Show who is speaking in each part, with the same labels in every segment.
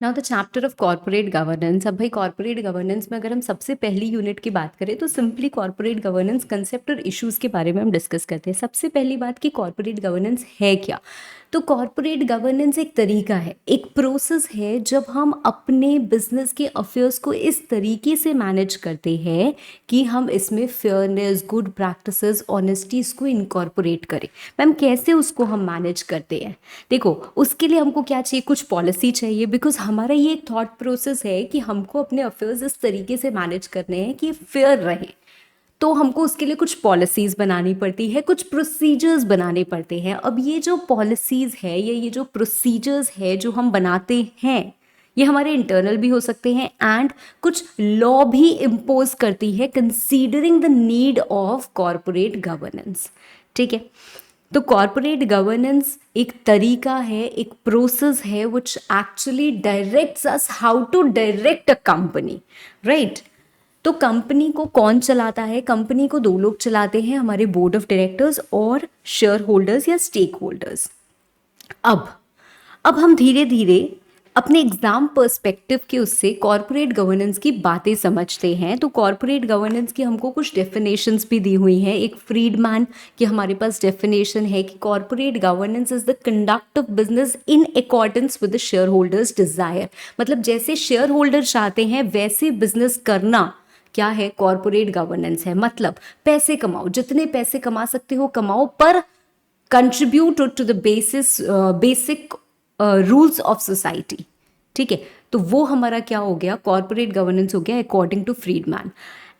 Speaker 1: Now the chapter of corporate governance. अब भाई corporate governance में अगर हम सबसे पहली यूनिट की बात करें तो सिंपली कॉर्पोरेट गवर्नेंस कंसेप्ट और इश्यूज के बारे में हम डिस्कस करते हैं। सबसे पहली बात कि कॉर्पोरेट गवर्नेंस है क्या। तो कॉर्पोरेट गवर्नेंस एक तरीका है, एक प्रोसेस है जब हम अपने बिजनेस के अफेयर्स को इस तरीके से मैनेज करते हैं कि हम इसमें फेयरनेस, गुड प्रैक्टिसेस, ऑनेस्टीज को इनकॉर्पोरेट करें। मैम कैसे उसको हम मैनेज करते हैं? देखो उसके लिए हमको क्या चाहिए, कुछ पॉलिसी चाहिए, बिकॉज हमारा ये एक थॉट प्रोसेस है कि हमको अपने अफेयर्स इस तरीके से मैनेज करने हैं कि फेयर रहे। तो हमको उसके लिए कुछ पॉलिसीज बनानी पड़ती है, कुछ प्रोसीजर्स बनाने पड़ते हैं। अब ये जो पॉलिसीज है या ये जो प्रोसीजर्स है जो हम बनाते हैं, ये हमारे इंटरनल भी हो सकते हैं एंड कुछ लॉ भी इम्पोज करती है considering the need of corporate governance. ठीक है, तो कॉरपोरेट गवर्नेंस एक तरीका है, एक प्रोसेस है which actually directs us how to direct a company, right. तो कंपनी को कौन चलाता है? कंपनी को दो लोग चलाते हैं, हमारे बोर्ड ऑफ डायरेक्टर्स और शेयर होल्डर्स या स्टेक होल्डर्स। अब अब हम धीरे धीरे अपने एग्जाम पर्सपेक्टिव के उससे कॉरपोरेट गवर्नेंस की बातें समझते हैं। तो कॉरपोरेट गवर्नेंस की हमको कुछ डेफिनेशंस भी दी हुई हैं। एक फ्रीडमैन की हमारे पास डेफिनेशन है कि corporate governance is the conduct of business in accordance with the share holders desire. मतलब जैसे शेयर होल्डर चाहते हैं वैसे बिजनेस करना क्या है, कॉरपोरेट गवर्नेंस है। मतलब पैसे कमाओ, जितने पैसे कमा सकते हो कमाओ, पर contribute to the basic rules of society. ठीक है, तो वो हमारा क्या हो गया, कॉरपोरेट गवर्नेंस हो गया अकॉर्डिंग टू फ्रीडमैन।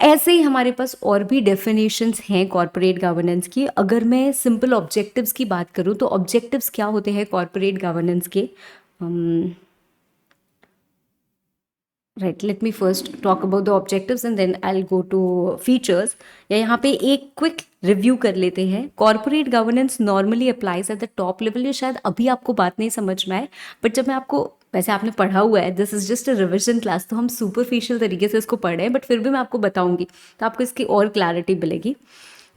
Speaker 1: ऐसे ही हमारे पास और भी डेफिनेशंस हैं कॉरपोरेट गवर्नेंस की। अगर मैं सिंपल ऑब्जेक्टिव्स की बात करूं तो ऑब्जेक्टिव्स क्या होते हैं कॉरपोरेट गवर्नेंस के? Right, let me first talk about the objectives and then I will go to features. या यहाँ पे एक क्विक रिव्यू कर लेते हैं। Corporate governance normally applies at the top level. ये शायद अभी आपको बात नहीं समझ में आए, बट जब मैं आपको, वैसे आपने पढ़ा हुआ है, this is just a revision class, तो हम सुपरफिशियल तरीके से इसको पढ़ रहे हैं, बट फिर भी मैं आपको बताऊंगी तो आपको इसकी और क्लैरिटी मिलेगी।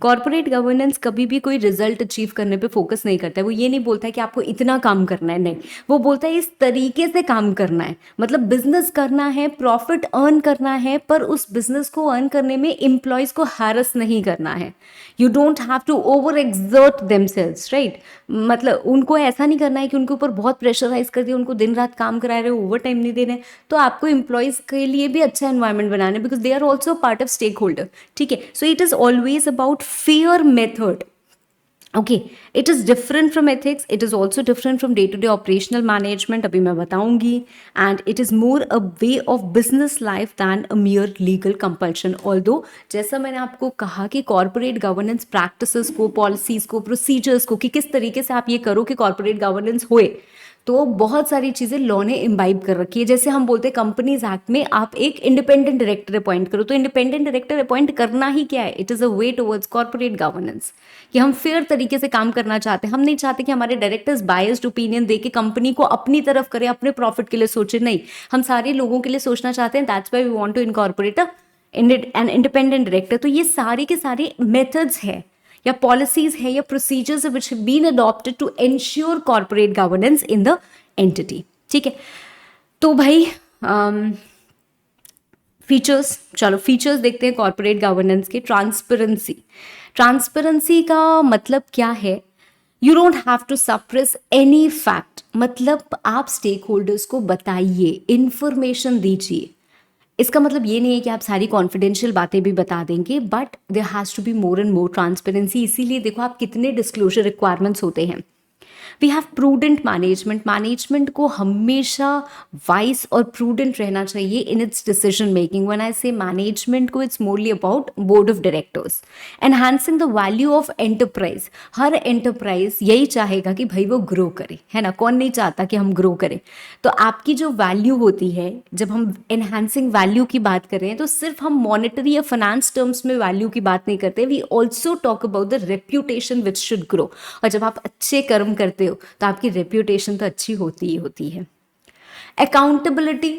Speaker 1: कॉर्पोरेट गवर्नेंस कभी भी कोई रिजल्ट अचीव करने पे फोकस नहीं करता है। वो ये नहीं बोलता है कि आपको इतना काम करना है, नहीं, वो बोलता है इस तरीके से काम करना है। मतलब बिजनेस करना है, प्रॉफिट अर्न करना है, पर उस बिजनेस को अर्न करने में एम्प्लॉयज को हैरस नहीं करना है। You don't have to over exert themselves, right. मतलब उनको ऐसा नहीं करना है कि उनके ऊपर बहुत प्रेशराइज कर दिया, उनको दिन रात काम करा रहे हो, ओवर टाइम नहीं दे रहे हैं। तो आपको एम्प्लॉयज के लिए भी अच्छा एनवायरमेंट बनाना है, because they are also part of stake holder. ठीक है, so it is always about fair method. Okay, it is different from ethics, it is also different from day to day operational management, अभी मैं बताऊंगी, and it is more a way of business life than a mere legal compulsion. Although जैसा मैंने आपको कहा कि corporate governance practices को, policies को, procedures को, कि किस तरीके से आप ये करो कि corporate governance होए, तो बहुत सारी चीज़ें लॉ ने इम्बाइब कर रखी है। जैसे हम बोलते हैं कंपनीज एक्ट में आप एक इंडिपेंडेंट डायरेक्टर अपॉइंट करो, तो इंडिपेंडेंट डायरेक्टर अपॉइंट करना ही क्या है, it is a way towards corporate governance, कि हम फेयर तरीके से काम करना चाहते हैं। हम नहीं चाहते कि हमारे डायरेक्टर्स बायस्ड ओपिनियन दे के कंपनी को अपनी तरफ करें, अपने प्रॉफिट के लिए सोचे, नहीं, हम सारे लोगों के लिए सोचना चाहते हैं। That's why we want to incorporate an independent director. तो ये सारे के सारे मेथड्स है या पॉलिसीज है या procedures which have been adopted to ensure corporate governance in the entity. ठीक है, तो भाई फीचर्स, चलो फीचर्स देखते हैं कॉर्पोरेट गवर्नेंस के। ट्रांसपेरेंसी, ट्रांसपेरेंसी का मतलब क्या है? You don't have to suppress any fact. मतलब आप स्टेक होल्डर्स को बताइए, इंफॉर्मेशन दीजिए। इसका मतलब ये नहीं है कि आप सारी कॉन्फिडेंशियल बातें भी बता देंगे, but there has to be more and more transparency. इसीलिए देखो आप कितने डिस्क्लोजर रिक्वायरमेंट्स होते हैं। We have prudent management, management को हमेशा वाइस और प्रूडेंट रहना चाहिए in its decision making. When I say management को, it's morally about board of directors. Enhancing the value of enterprise, हर एंटरप्राइज यही चाहेगा कि भाई वो ग्रो करे, है ना, कौन नहीं चाहता कि हम ग्रो करें। तो आपकी जो वैल्यू होती है, जब हम एनहांसिंग वैल्यू की बात कर रहे हैं तो सिर्फ हम मॉनेटरी या फाइनेंस टर्म्स में वैल्यू की बात नहीं करते, we also talk about the reputation which should grow. और जब आप अच्छे कर्म करते हो तो आपकी रेप्यूटेशन तो अच्छी होती ही होती है। Accountability,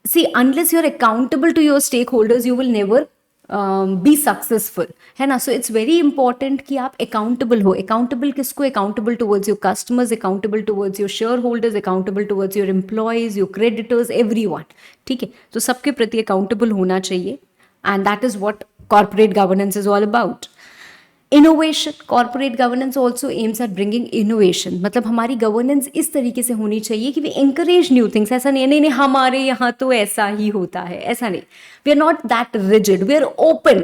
Speaker 1: see unless you are accountable to your stake holders you will never be successful, है ना. सो इट्स वेरी इंपॉर्टेंट कि आप अकाउंटेबल हो. अकाउंटेबल किसको? Accountable towards your customers, accountable towards your share holders, accountable towards your employees, your creditors, everyone. ठीक है, तो सबके प्रति अकाउंटेबल होना चाहिए. And that is what corporate governance is all about. Innovation. Corporate governance also aims at bringing innovation. मतलब हमारी governance इस तरीके से होनी चाहिए कि वी एंकरेज न्यू थिंग्स. ऐसा नहीं है नहीं नहीं हमारे यहाँ तो ऐसा ही होता है, ऐसा नहीं. We are not that rigid, we are open.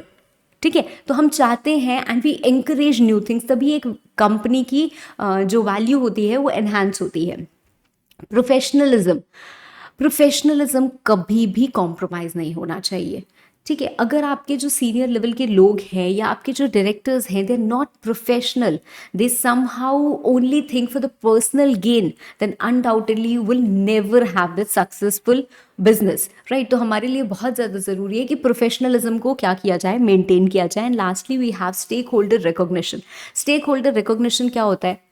Speaker 1: ठीक है, तो हम चाहते हैं and we encourage new things, तभी एक कंपनी की जो वैल्यू होती है वो एनहांस होती है. प्रोफेशनलिज्म. प्रोफेशनलिज्म कभी भी कॉम्प्रोमाइज नहीं होना चाहिए. ठीक है, अगर आपके जो सीनियर लेवल के लोग हैं या आपके जो डायरेक्टर्स हैं, they are not professional, they somehow only think for the personal gain, then undoubtedly you will never have the successful business. Right, तो हमारे लिए बहुत ज़्यादा ज़रूरी है कि प्रोफेशनलिज्म को क्या किया जाए, मेंटेन किया जाए. And lastly we have stake holder recognition. Stake holder recognition क्या होता है?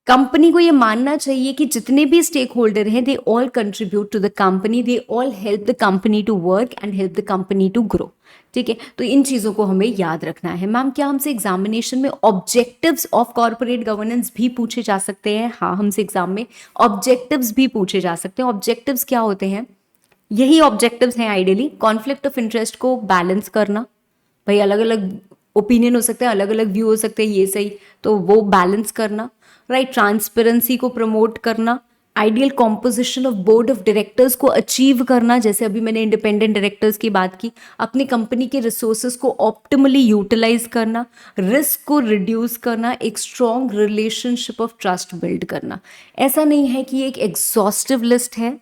Speaker 1: कंपनी को ये मानना चाहिए कि जितने भी स्टेक होल्डर हैं, they all contribute to the company, they all help the company to work and help the company to grow. ठीक है, तो इन चीज़ों को हमें याद रखना है. मैम, क्या हमसे एग्जामिनेशन में ऑब्जेक्टिव्स ऑफ कॉर्पोरेट गवर्नेंस भी पूछे जा सकते हैं? हाँ, हमसे एग्जाम में ऑब्जेक्टिव्स भी पूछे जा सकते हैं. ऑब्जेक्टिव्स क्या होते हैं? यही ऑब्जेक्टिव्स हैं आइडियली. कॉन्फ्लिक्ट ऑफ इंटरेस्ट को बैलेंस करना. भाई अलग अलग ओपिनियन हो सकते हैं, अलग अलग व्यू हो सकते हैं, ये सही, तो वो बैलेंस करना. राइट, ट्रांसपेरेंसी को प्रमोट करना. Ideal composition of board of directors को अचीव करना. जैसे अभी मैंने इंडिपेंडेंट डायरेक्टर्स की बात की. अपनी कंपनी के रिसोर्सेज को ऑप्टिमली यूटिलाइज करना. रिस्क को रिड्यूस करना. एक strong relationship of trust build करना. ऐसा नहीं है कि ये एक एग्जॉस्टिव लिस्ट है,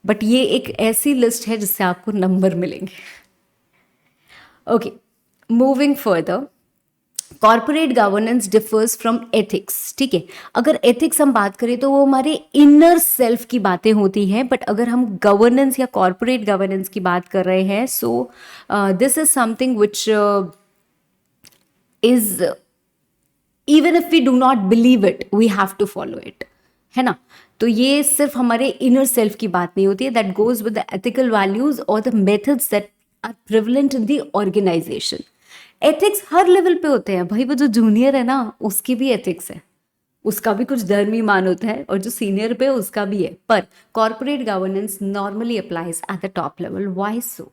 Speaker 1: बट ये एक ऐसी लिस्ट है जिससे आपको नंबर मिलेंगे. Okay, moving further. Corporate governance differs from ethics. ठीक है, अगर एथिक्स हम बात करें तो वो हमारे इनर सेल्फ की बातें होती हैं, बट अगर हम गवर्नेंस या कॉर्पोरेट गवर्नेंस की बात कर रहे हैं, so this is something which is, even if we do not believe it, we have to follow it, है ना. तो ये सिर्फ हमारे इनर सेल्फ की बात नहीं होती है. That goes with the ethical values और the methods that are prevalent in the organisation. Ethics हर लेवल पे होते हैं भाई. वो जो जूनियर है ना, उसकी भी एथिक्स है, उसका भी कुछ धर्मी मान होता है, और जो सीनियर पे उसका भी है. पर corporate governance normally applies at the top level. Why so?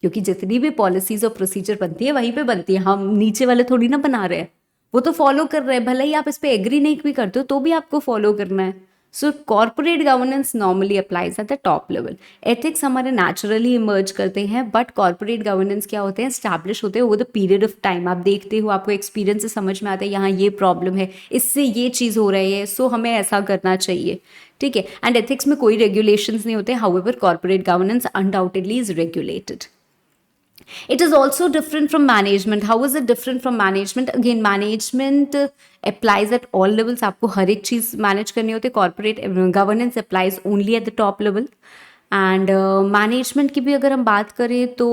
Speaker 1: क्योंकि जितनी भी पॉलिसीज और प्रोसीजर बनती है वहीं पे बनती है. हम नीचे वाले थोड़ी ना बना रहे हैं, वो तो फॉलो कर रहे हैं. भले ही आप इस पे एग्री नहीं भी करते हो तो भी आपको फॉलो करना है. So corporate governance normally applies at the top level. Ethics हमारे नेचुरली इमर्ज करते हैं, बट कॉर्पोरेट गवर्नेंस क्या होते हैं? स्टैब्लिश होते हैं over the period of time. आप देखते हो, आपको एक्सपीरियंस से समझ में आता है यहाँ ये प्रॉब्लम है, इससे ये चीज़ हो रही है, सो हमें ऐसा करना चाहिए. ठीक है, एंड एथिक्स में कोई रेगुलेशंस नहीं होते. However corporate governance undoubtedly is regulated. It is also different from management. How is it different from management? Again, management applies at all levels. आपको हर एक चीज़ मैनेज करनी होती है. Corporate governance applies only at the top level. And management की भी अगर हम बात करें तो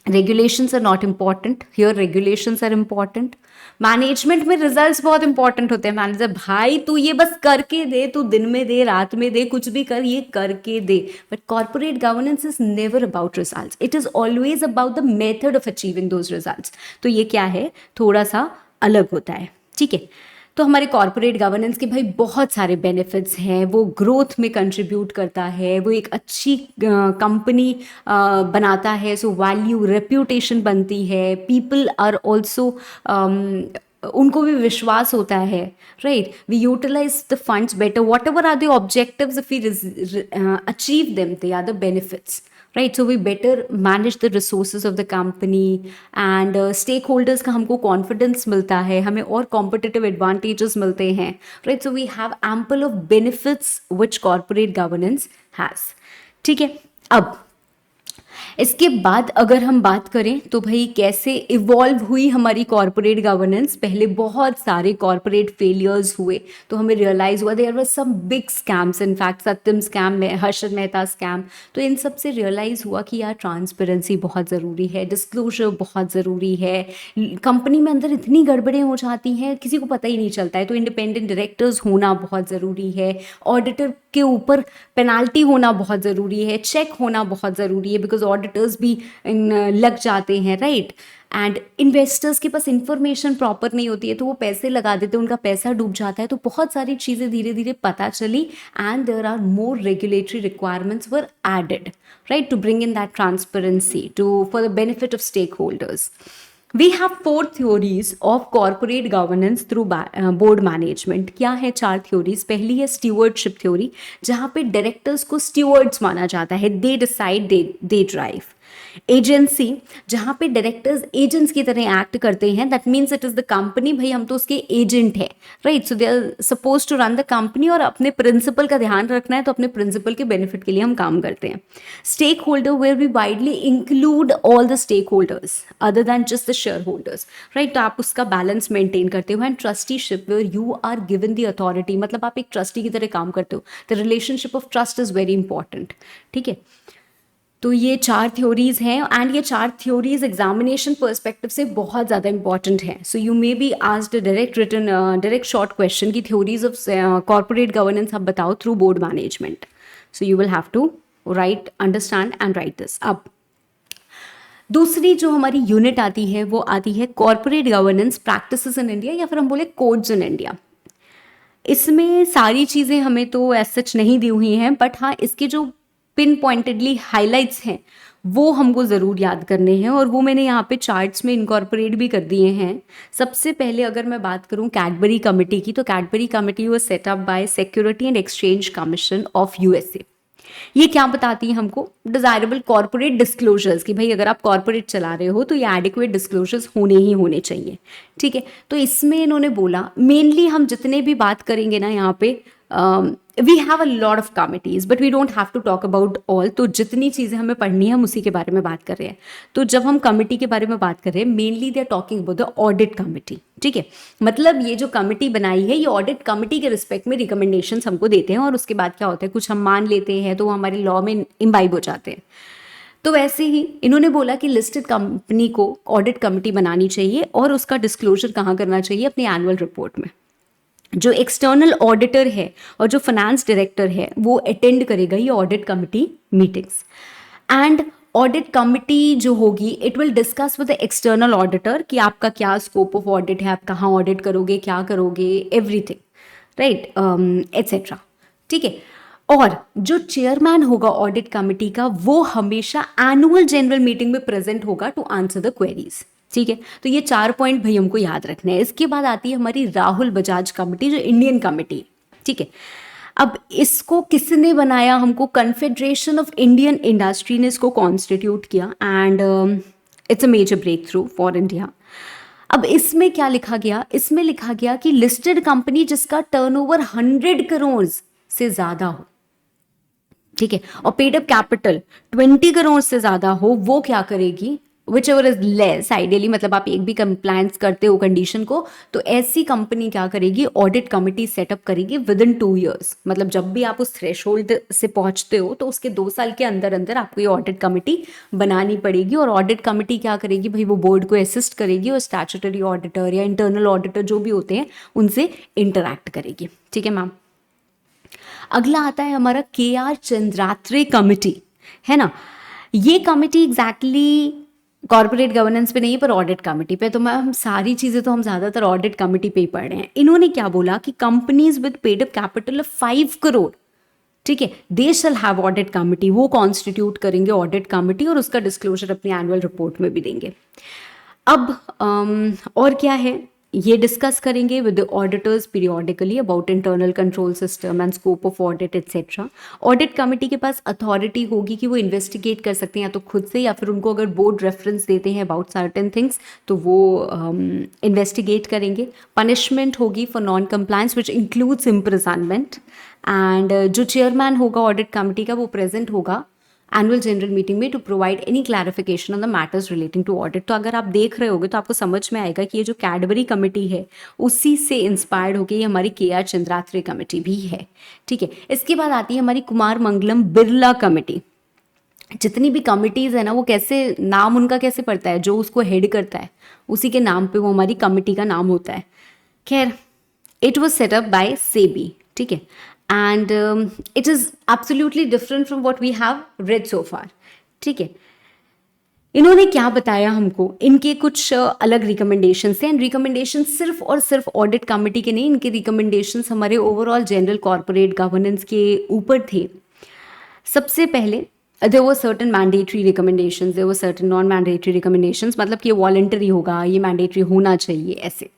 Speaker 1: regulations are not important. Here regulations are important. Management में रिजल्ट्स बहुत इंपॉर्टेंट होते हैं. मैनेजर, भाई तू ये बस करके दे, तू दिन में दे, रात में दे, कुछ भी कर, ये करके दे. But corporate governance is never about results. It is always about the method of achieving those results. तो ये क्या है, थोड़ा सा अलग होता है. ठीक है, तो हमारे कॉर्पोरेट गवर्नेंस के भाई बहुत सारे बेनिफिट्स हैं. वो ग्रोथ में कंट्रीब्यूट करता है, वो एक अच्छी कंपनी बनाता है. सो वैल्यू, रेप्यूटेशन बनती है. पीपल आर ऑल्सो, उनको भी विश्वास होता है. Right, we utilize the funds better. Whatever are the objectives, if we achieve them, they are the benefits. Right, so we better manage the resources of the company. And stake holders का हमको confidence मिलता है, हमें और competitive advantages मिलते हैं. Right, so we have ample of benefits which corporate governance has. ठीक है, अब इसके बाद अगर हम बात करें तो भाई कैसे इवॉल्व हुई हमारी कॉर्पोरेट गवर्नेंस. पहले बहुत सारे कॉर्पोरेट फेलियर्स हुए तो हमें रियलाइज हुआ there were some big scams. In fact Satyam scam, Harshad Mehta scam. तो इन सब से रियलाइज हुआ कि यार ट्रांसपेरेंसी बहुत ज़रूरी है, डिस्क्लोजर बहुत ज़रूरी है. कंपनी में अंदर इतनी गड़बड़ें हो जाती हैं, किसी को पता ही नहीं चलता है. तो इंडिपेंडेंट डायरेक्टर्स होना बहुत ज़रूरी है. ऑडिटर के ऊपर पेनाल्टी होना बहुत ज़रूरी है. चेक होना बहुत ज़रूरी है, बिकॉज ऑडिटर्स भी लग जाते हैं, राइट। एंड इन्वेस्टर्स के पास इंफॉर्मेशन प्रॉपर नहीं होती है तो वो पैसे लगा देते हैं, उनका पैसा डूब जाता है। तो बहुत सारी चीज़ें धीरे धीरे पता चली and there are more regulatory requirements were added, right, to bring in that transparency to for the benefit of stake holders. We have four theories of corporate governance through board management. क्या है चार theories? पहली है stewardship theory, जहाँ पे directors को stewards माना जाता है, they decide, they drive. Agency, जहाँ पे डायरेक्टर्स एजेंट्स की तरह एक्ट करते हैं, that means it is the company, भाई हम तो उसके एजेंट है, right. So they are suppose to run the company और अपने प्रिंसिपल का ध्यान रखना है तो अपने प्रिंसिपल के बेनिफिट के लिए हम काम करते हैं। Stake holder where we widely include all the stake holders other than just the share holders, right. तो आप उसका बैलेंस मेंटेन करते हो। And trusteeship where you are given the authority, मतलब आप एक ट्रस्टी की तरह काम करते हो। The relationship of trust is very important, ठीक है। तो ये चार थ्योरीज हैं एंड ये चार थ्योरीज एग्जामिनेशन पर्सपेक्टिव से बहुत ज़्यादा इंपॉर्टेंट है। So you may be asked direct short question की थ्योरीज ऑफ कॉर्पोरेट गवर्नेंस आप बताओ through board management. So you will have to write, understand and write this. अब दूसरी जो हमारी यूनिट आती है वो आती है corporate governance practices in India, या फिर हम बोले कोड्स इन इंडिया। इसमें सारी चीज़ें हमें तो एज सच नहीं दी हुई हैं, बट हाँ इसके जो पिन पॉइंटेडली हाइलाइट्स हैं वो हमको ज़रूर याद करने हैं, और वो मैंने यहाँ पे चार्ट्स में इनकॉर्पोरेट भी कर दिए हैं। सबसे पहले अगर मैं बात करूँ कैडबरी कमेटी की, तो Cadbury committee was set up by security and exchange commission of USA. ये क्या बताती है हमको? डिजायरेबल कॉर्पोरेट डिस्क्लोजर्स, कि भाई अगर आप कॉर्पोरेट चला रहे हो तो ये एडिक्वेट डिस्क्लोजर्स होने ही होने चाहिए, ठीक है। तो इसमें इन्होंने बोला मेनली हम जितने भी बात करेंगे ना यहाँ पे, we have a lot of committees but we don't have to talk about all. तो जितनी चीज़ें हमें पढ़नी है हम उसी के बारे में बात कर रहे हैं। तो जब हम कमिटी के बारे में बात कर रहे हैं, mainly they are talking about the audit committee, ठीक है। मतलब ये जो कमिटी बनाई है ये ऑडिट कमिटी के रिस्पेक्ट में रिकमेंडेशंस हमको देते हैं, और उसके बाद क्या होता है, कुछ हम मान लेते हैं तो वो हमारे लॉ में इम्बाइब हो जाते हैं। तो वैसे ही इन्होंने बोला कि लिस्टेड कंपनी को ऑडिट कमिटी बनानी चाहिए और उसका डिस्क्लोजर कहाँ करना चाहिए? अपनी एनुअल रिपोर्ट में। जो एक्सटर्नल ऑडिटर है और जो फाइनेंस डायरेक्टर है वो अटेंड करेगा ये audit committee meetings. And audit committee जो होगी it will discuss with the external auditor कि आपका क्या स्कोप ऑफ ऑडिट है, आप कहाँ ऑडिट करोगे, क्या करोगे, एवरीथिंग, राइट, एट्सेट्रा, ठीक है। और जो चेयरमैन होगा ऑडिट कमिटी का वो हमेशा एनुअल जनरल मीटिंग में प्रेजेंट होगा टू आंसर द क्वेरीज, ठीक है। तो ये 4 पॉइंट भाई हमको याद रखने हैं। इसके बाद आती है हमारी राहुल बजाज कमेटी, जो इंडियन कमेटी, ठीक है। अब इसको किसने बनाया? हमको कन्फेडरेशन ऑफ इंडियन इंडस्ट्री ने इसको कॉन्स्टिट्यूट किया and it's a major breakthrough for India. अब इसमें क्या लिखा गया? इसमें लिखा गया कि लिस्टेड कंपनी जिसका टर्नओवर 100 करोड़ से ज्यादा हो, ठीक है, और पेड अप कैपिटल 20 करोड़ से ज्यादा हो, वो क्या करेगी? Which ever is less ideally, मतलब आप एक भी कंप्लायंस करते हो कंडीशन को, तो ऐसी कंपनी क्या करेगी? ऑडिट कमिटी सेटअप करेगी विद इन 2 years। मतलब जब भी आप उस थ्रेशोल्ड से पहुंचते हो तो उसके 2 साल के अंदर अंदर आपको ये ऑडिट कमिटी बनानी पड़ेगी। और ऑडिट कमिटी क्या करेगी भाई? वो बोर्ड को असिस्ट करेगी और स्टैट्यूटरी ऑडिटर या इंटरनल ऑडिटर जो भी होते हैं उनसे इंटरैक्ट करेगी, ठीक है मैम। अगला आता है हमारा KR चंद्रात्रे कमिटी, है ना। ये कमिटी एग्जैक्टली कॉर्पोरेट गवर्नेंस पे नहीं पर ऑडिट कमिटी पे। तो मैम सारी चीज़ें तो हम ज़्यादातर ऑडिट कमिटी पे ही पढ़ रहे हैं। इन्होंने क्या बोला कि companies with paid up capital of 5 crore, ठीक है, दे शैल हैव ऑडिट कमिटी। वो कॉन्स्टिट्यूट करेंगे ऑडिट कमिटी और उसका डिस्क्लोजर अपनी एनुअल रिपोर्ट में भी देंगे। अब और क्या है ये डिस्कस करेंगे with the auditors periodically about internal control system and scope of audit etcetera. Audit committee के पास अथॉरिटी होगी कि वो इन्वेस्टिगेट कर सकते हैं या तो खुद से, या फिर उनको अगर बोर्ड रेफरेंस देते हैं अबाउट सर्टेन थिंग्स तो वो इन्वेस्टिगेट करेंगे। पनिशमेंट होगी for non compliance which includes imprisonment. And जो चेयरमैन होगा ऑडिट कमिटी का वो प्रेजेंट होगा एनुअल जनरल मीटिंग में to provide any clarification on the matters relating to audit. तो अगर आप देख रहे होगे तो आपको समझ में आएगा कि ये जो कैडबरी कमेटी है उसी से इंस्पायर्ड होकर ये हमारी KR चंद्रात्रे कमेटी भी है, ठीक है। इसके बाद आती है हमारी कुमार मंगलम बिरला कमेटी। जितनी भी कमिटीज है ना वो कैसे नाम उनका कैसे पड़ता है? जो उसको हेड करता है उसी के नाम पे वो हमारी कमिटी का नाम होता है। खैर, it was set up by SEBI, ठीक है, and it is absolutely different from what we have read so far, ठीक है। इन्होंने क्या बताया हमको, इनके कुछ अलग रिकमेंडेशंस थे, एंड रिकमेंडेशन सिर्फ और सिर्फ ऑडिट कमिटी के नहीं, इनके रिकमेंडेशंस हमारे ओवरऑल जनरल कॉर्पोरेट गवर्नेंस के ऊपर थे। सबसे पहले there were certain mandatory recommendations, there were certain non mandatory recommendations, मतलब कि ये वॉलंटरी होगा, ये मैंडेटरी होना चाहिए, ऐसे।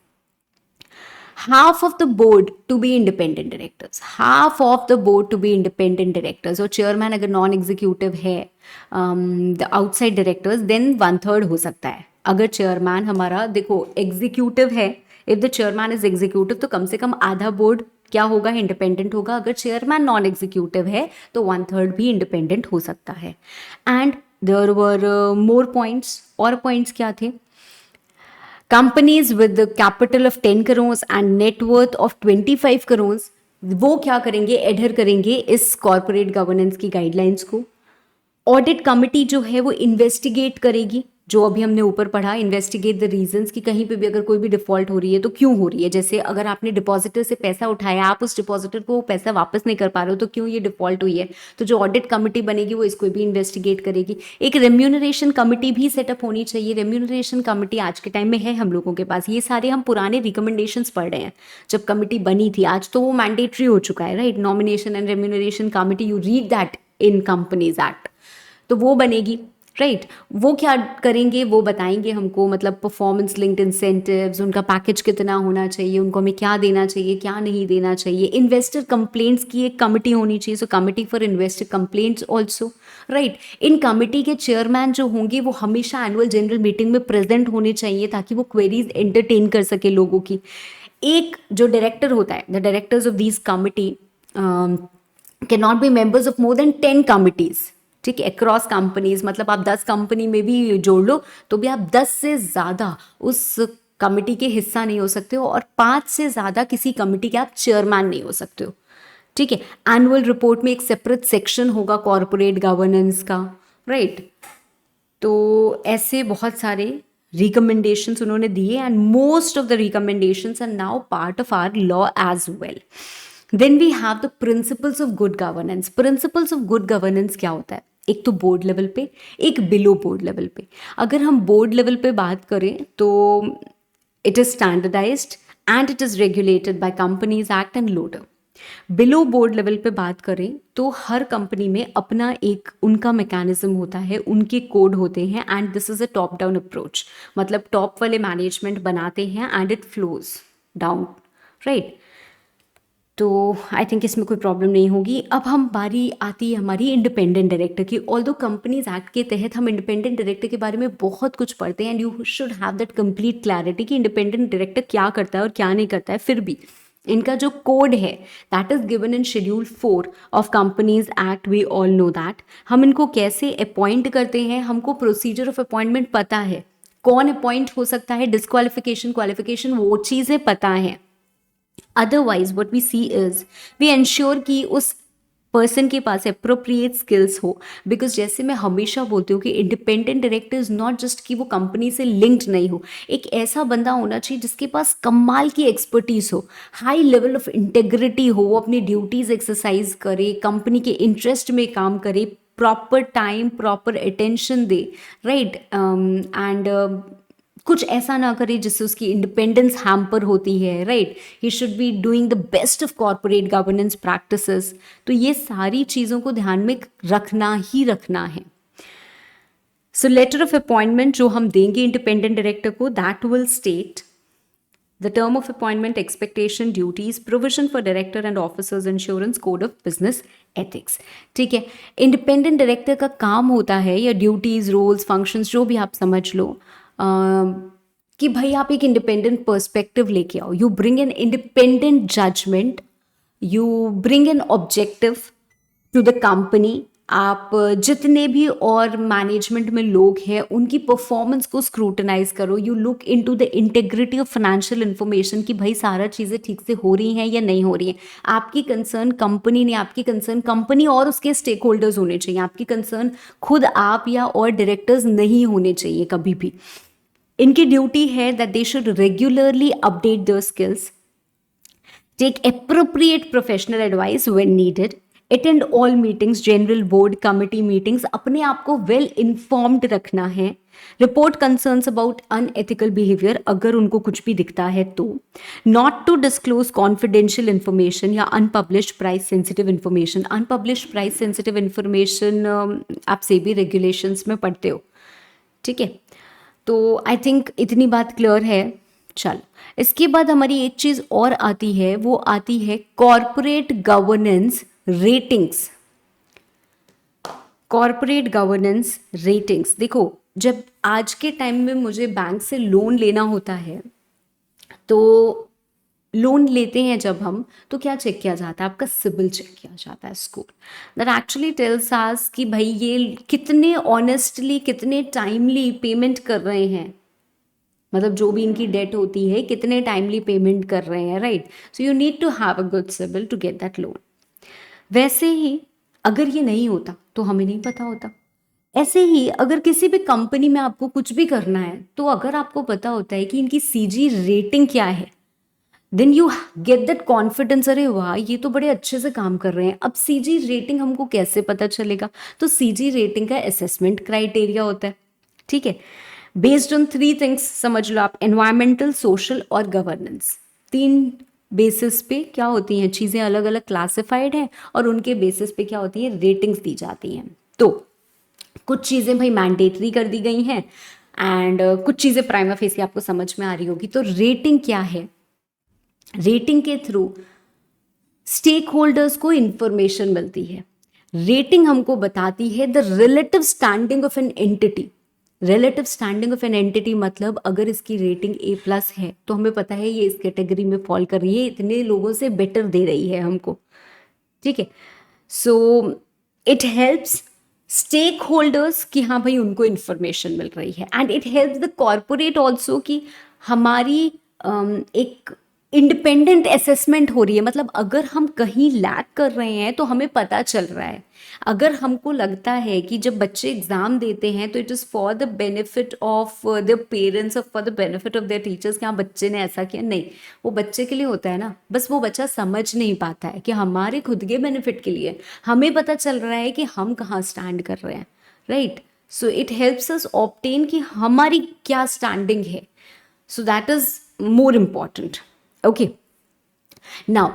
Speaker 1: half of the board to be independent directors, half of the board to be independent directors, और चेयरमैन अगर नॉन एग्जीक्यूटिव है, द आउटसाइड डायरेक्टर्स, देन 1/3 हो सकता है। अगर चेयरमैन हमारा देखो एग्जीक्यूटिव है, if the chairman is executive तो कम से कम आधा बोर्ड क्या होगा, इंडिपेंडेंट होगा। अगर चेयरमैन नॉन एग्जीक्यूटिव है तो 1/3 भी इंडिपेंडेंट हो सकता है। And there were more points, और पॉइंट्स क्या थे, companies with capital of 10 crore and net worth of 25 crore, वो क्या करेंगे, एडहर करेंगे इस कॉर्पोरेट गवर्नेंस की गाइडलाइंस को। ऑडिट कमिटी जो है वो इन्वेस्टिगेट करेगी, जो अभी हमने ऊपर पढ़ा, इन्वेस्टिगेट द रीजंस कि कहीं पे भी अगर कोई भी डिफॉल्ट हो रही है तो क्यों हो रही है। जैसे अगर आपने डिपॉजिटर से पैसा उठाया, आप उस डिपॉजिटर को पैसा वापस नहीं कर पा रहे हो तो क्यों ये डिफॉल्ट हुई है, तो जो ऑडिट कमिटी बनेगी वो इसको भी इन्वेस्टिगेट करेगी। एक रेम्यूनरेशन कमिटी भी सेटअप होनी चाहिए। रेम्यूनरेशन कमिटी आज के टाइम में है हम लोगों के पास, ये सारे हम पुराने रिकमेंडेशंस पढ़ रहे हैं जब कमिटी बनी थी, आज तो वो मैंडेटरी हो चुका है, right. Nomination and remuneration committee, you read that in companies act, तो वो बनेगी, राइट। वो क्या करेंगे, वो बताएंगे हमको, मतलब परफॉर्मेंस लिंक्ड इंसेंटिव्स, उनका पैकेज कितना होना चाहिए, उनको हमें क्या देना चाहिए, क्या नहीं देना चाहिए। इन्वेस्टर कंप्लेंट्स की एक कमिटी होनी चाहिए, so committee for investor complaints also, right. इन कमिटी के चेयरमैन जो होंगे वो हमेशा एनुअल जनरल मीटिंग में प्रेजेंट होने चाहिए ताकि वो क्वेरीज एंटरटेन कर सके लोगों की। एक जो डायरेक्टर होता है, the directors of this committee can not be members of more than 10 committees, ठीक है, अक्रॉस कंपनीज। मतलब आप 10 कंपनी में भी जोड़ लो तो भी आप 10 से ज़्यादा उस कमिटी के हिस्सा नहीं हो सकते हो, और 5 से ज़्यादा किसी कमिटी के आप चेयरमैन नहीं हो सकते हो, ठीक है। एनुअल रिपोर्ट में एक सेपरेट सेक्शन होगा कॉर्पोरेट गवर्नेंस का, राइट। तो ऐसे बहुत सारे रिकमेंडेशंस उन्होंने दिए, and most of the recommendations are now part of our law as well. Then we have the principles of good governance. Principles of good governance क्या होता है, एक तो बोर्ड लेवल पे, एक बिलो बोर्ड लेवल पे। अगर हम बोर्ड लेवल पे बात करें तो it is standardized and it is regulated by companies act and LODR. Below board level पे बात करें तो हर कंपनी में अपना एक उनका मैकेनिज्म होता है, उनके कोड होते हैं, and this is a top down approach. मतलब टॉप वाले मैनेजमेंट बनाते हैं and it flows down, right. तो आई थिंक इसमें कोई प्रॉब्लम नहीं होगी। अब हम बारी आती है हमारी इंडिपेंडेंट डायरेक्टर की। ऑल्दो कंपनीज एक्ट के तहत हम इंडिपेंडेंट डायरेक्टर के बारे में बहुत कुछ पढ़ते हैं, and you should have that complete clarity कि इंडिपेंडेंट डायरेक्टर क्या करता है और क्या नहीं करता है। फिर भी इनका जो कोड है that is given in schedule 4 of companies act, we all know that. हम इनको कैसे अपॉइंट करते हैं, हमको प्रोसीजर ऑफ अपॉइंटमेंट पता है, कौन अपॉइंट हो सकता है, डिस्क्वालिफिकेशन क्वालिफिकेशन वो चीज़ें पता है। Otherwise what we see is we ensure कि उस पर्सन के पास अप्रोप्रिएट स्किल्स हो। बिकॉज जैसे मैं हमेशा बोलती हूँ कि independent director is not just कि वो कंपनी से लिंक्ड नहीं हो, एक ऐसा बंदा होना चाहिए जिसके पास कमाल की एक्सपर्टीज हो, हाई लेवल ऑफ इंटेग्रिटी हो, वो अपनी ड्यूटीज एक्सरसाइज करे, कंपनी के इंटरेस्ट में काम करे, proper time proper attention they, right. And कुछ ऐसा ना करे जिससे उसकी इंडिपेंडेंस हैम्पर होती है, right. He should be doing the best of corporate governance practices. तो ये सारी चीज़ों को ध्यान में रखना ही रखना है। सो लेटर ऑफ अपॉइंटमेंट जो हम देंगे इंडिपेंडेंट डायरेक्टर को, that will state the term of appointment, expectation, duties, provision for director and officers, insurance, code of business ethics, ठीक है। इंडिपेंडेंट डायरेक्टर का काम होता है, या ड्यूटीज, रोल्स, फंक्शंस जो भी आप समझ लो, कि भाई आप एक इंडिपेंडेंट पर्सपेक्टिव लेके आओ, you bring an independent judgement, you bring an objective to the company. आप जितने भी और मैनेजमेंट में लोग हैं उनकी परफॉर्मेंस को स्क्रूटनाइज करो, you look into the integrity of financial information कि भाई सारा चीज़ें ठीक से हो रही हैं या नहीं हो रही हैं। आपकी कंसर्न कंपनी नहीं, आपकी कंसर्न कंपनी और उसके स्टेक होल्डर्स होने चाहिए, आपकी कंसर्न खुद आप या और डायरेक्टर्स नहीं होने चाहिए कभी भी। इनकी ड्यूटी है that they should regularly update their skills, take appropriate professional advice when needed, attend all meetings, general board committee meetings, अपने आप को वेल इन्फॉर्म्ड रखना है। Report concerns about unethical behaviour, अगर उनको कुछ भी दिखता है तो। Not to disclose confidential information या unpublished price sensitive information. Unpublished price sensitive information आप सेबी रेगुलेशंस में पढ़ते हो, ठीक है। तो आई थिंक इतनी बात क्लियर है। चल, इसके बाद हमारी एक चीज और आती है, वो आती है corporate governance ratings. Corporate governance ratings, देखो जब आज के टाइम में मुझे बैंक से लोन लेना होता है, तो लोन लेते हैं जब हम, तो क्या चेक किया जाता है? आपका सिबिल चेक किया जाता है, score. That actually tells us कि भाई ये कितने ऑनेस्टली, कितने टाइमली पेमेंट कर रहे हैं, मतलब जो भी इनकी डेट होती है कितने टाइमली पेमेंट कर रहे हैं, right. So you need to have a good CIBIL to get that loan. वैसे ही अगर ये नहीं होता तो हमें नहीं पता होता। ऐसे ही अगर किसी भी कंपनी में आपको कुछ भी करना है, तो अगर आपको पता होता है कि इनकी सीजी रेटिंग क्या है, then you get that confidence, अरे वाह ये तो बड़े अच्छे से काम कर रहे हैं। अब सीजी रेटिंग हमको कैसे पता चलेगा? तो सीजी रेटिंग का असेसमेंट क्राइटेरिया होता है, ठीक है। बेस्ड ऑन 3 थिंग्स, समझ लो आप, एनवायरमेंटल, सोशल और गवर्नेंस। 3 बेसिस पे क्या होती हैं चीज़ें, अलग अलग क्लासिफाइड हैं और उनके बेसिस पे क्या होती है, रेटिंग्स दी जाती हैं। तो कुछ चीज़ें भाई मैंडेटरी कर दी गई हैं एंड कुछ चीज़ें प्राइमा फेसी आपको समझ में आ रही होगी। तो रेटिंग क्या है? रेटिंग के थ्रू स्टेक होल्डर्स को इंफॉर्मेशन मिलती है। रेटिंग हमको बताती है the relative standing of an entity. Relative standing of an entity मतलब अगर इसकी रेटिंग A+ है तो हमें पता है ये इस कैटेगरी में फॉल कर रही है, इतने लोगों से बेटर दे रही है हमको, ठीक है। So it helps stakeholders कि हाँ भाई उनको इंफॉर्मेशन मिल रही है, and it helps the corporate also कि हमारी एक इंडिपेंडेंट असेसमेंट हो रही है। मतलब अगर हम कहीं लैग कर रहे हैं तो हमें पता चल रहा है। अगर हमको लगता है कि जब बच्चे एग्जाम देते हैं तो it is for the benefit of the parents, और for the benefit of their teachers कि हाँ बच्चे ने ऐसा किया, नहीं, वो बच्चे के लिए होता है ना, बस वो बच्चा समझ नहीं पाता है कि हमारे खुद के बेनिफिट के लिए हमें पता चल रहा है कि हम कहाँ स्टैंड कर रहे हैं, right. So it helps us obtain कि हमारी क्या स्टैंडिंग है। So that is more important, okay. Now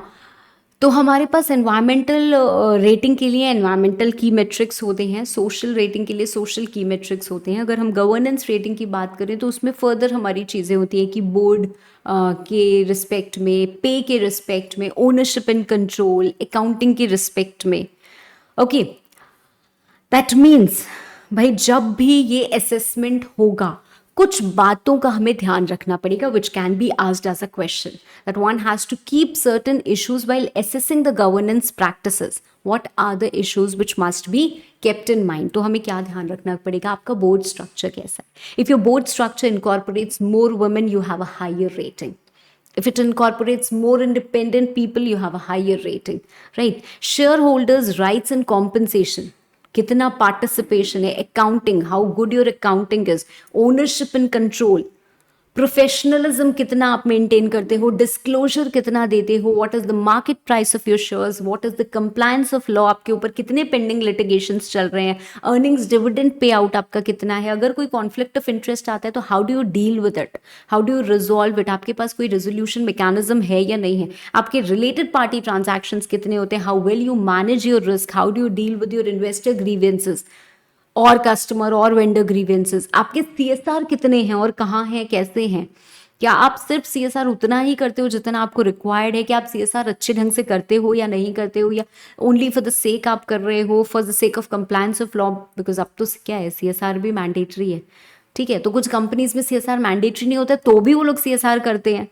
Speaker 1: तो हमारे पास एनवायरमेंटल रेटिंग के लिए एनवायरमेंटल की मेट्रिक्स होते हैं, सोशल रेटिंग के लिए सोशल की मेट्रिक्स होते हैं। अगर हम गवर्नेंस रेटिंग की बात करें तो उसमें फर्दर हमारी चीज़ें होती हैं कि बोर्ड के रिस्पेक्ट में, पे के रिस्पेक्ट में, ओनरशिप एंड कंट्रोल, अकाउंटिंग के रिस्पेक्ट में, ओके। दैट मीन्स भाई जब भी ये असेसमेंट होगा कुछ बातों का हमें ध्यान रखना पड़ेगा, which can be asked as a question, that one has to keep certain issues while assessing the governance practices. What are the issues which must be kept in mind? तो हमें क्या ध्यान रखना पड़ेगा? आपका बोर्ड स्ट्रक्चर कैसा है? If your board structure incorporates more women, you have a higher rating. If it incorporates more independent people, you have a higher rating, right? Shareholders' rights and compensation. कितना पार्टिसिपेशन है, accounting, how good your accounting is, ownership and control, professionalism कितना आप maintain करते हो, disclosure कितना देते हो, what is the market price of your shares, what is the compliance of law, आपके ऊपर कितने पेंडिंग लिटिगेशंस चल रहे हैं, अर्निंग्स डिविडेंड पे आउट आपका कितना है, अगर कोई कॉन्फ्लिक्ट ऑफ इंटरेस्ट आता है तो how do you deal with it, how do you resolve it, आपके पास कोई रेजोल्यूशन मैकेनिज्म है या नहीं है, आपके रिलेटेड पार्टी ट्रांजैक्शंस कितने होते हैं, how well you manage your risk, how do you deal with your investor grievances और कस्टमर और वेंडर ग्रीवेंसेस, आपके CSR कितने हैं और कहाँ हैं, कैसे हैं, क्या आप सिर्फ CSR उतना ही करते हो जितना आपको रिक्वायर्ड है, कि आप CSR अच्छे ढंग से करते हो या नहीं करते हो, या ओनली फॉर द सेक आप कर रहे हो, for the sake of compliance of law, because अब तो क्या है CSR भी मैंडेटरी है, ठीक है। तो कुछ कंपनीज में CSR मैंडेटरी नहीं होता तो भी वो लोग CSR करते हैं,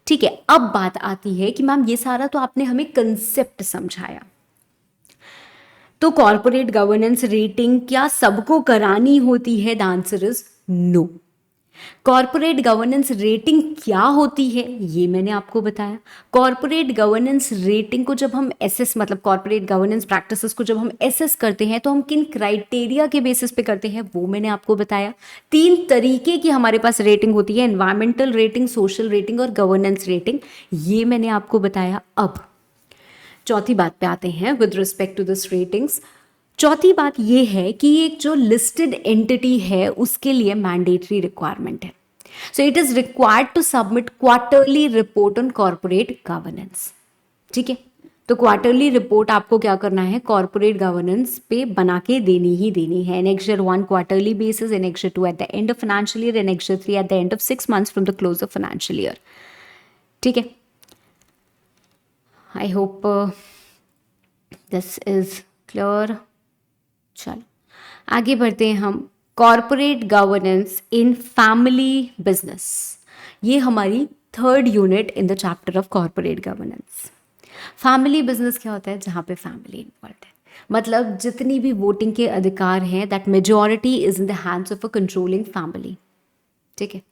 Speaker 1: ठीक है। अब बात आती है कि मैम ये सारा तो आपने हमें कंसेप्ट समझाया, तो कॉर्पोरेट गवर्नेंस रेटिंग क्या सबको करानी होती है? The answer is no. Corporate governance rating क्या होती है ये मैंने आपको बताया। कॉर्पोरेट गवर्नेंस रेटिंग को जब हम मतलब कॉर्पोरेट गवर्नेंस प्रैक्टिसेस को जब हम एसेस करते हैं तो हम किन क्राइटेरिया के बेसिस पे करते हैं वो मैंने आपको बताया। 3 तरीके की हमारे पास रेटिंग होती है, एनवायरमेंटल रेटिंग, सोशल रेटिंग और गवर्नेंस रेटिंग, ये मैंने आपको बताया। अब चौथी बात पे आते हैं with respect to this ratings. चौथी बात ये है कि एक जो लिस्टेड एंटिटी है उसके लिए मैंडेटरी रिक्वायरमेंट है। So it is required to submit quarterly report on corporate governance. ठीक है, तो क्वार्टरली रिपोर्ट आपको क्या करना है, कॉर्पोरेट गवर्नेंस पे बना के देनी ही देनी है। Annexure 1 quarterly basis, annexure 2 at the end of financial year, annexure 3 at the end of 6 months from the close of financial year. ठीक है, I hope this is clear. चलो आगे बढ़ते हैं हम। Corporate governance in family business, ये हमारी third unit in the chapter of corporate governance. Family business क्या होता है, जहाँ पे फैमिली इन्वॉल्व है, मतलब जितनी भी वोटिंग के अधिकार हैं that majority is in the hands of a controlling family. ठीक है,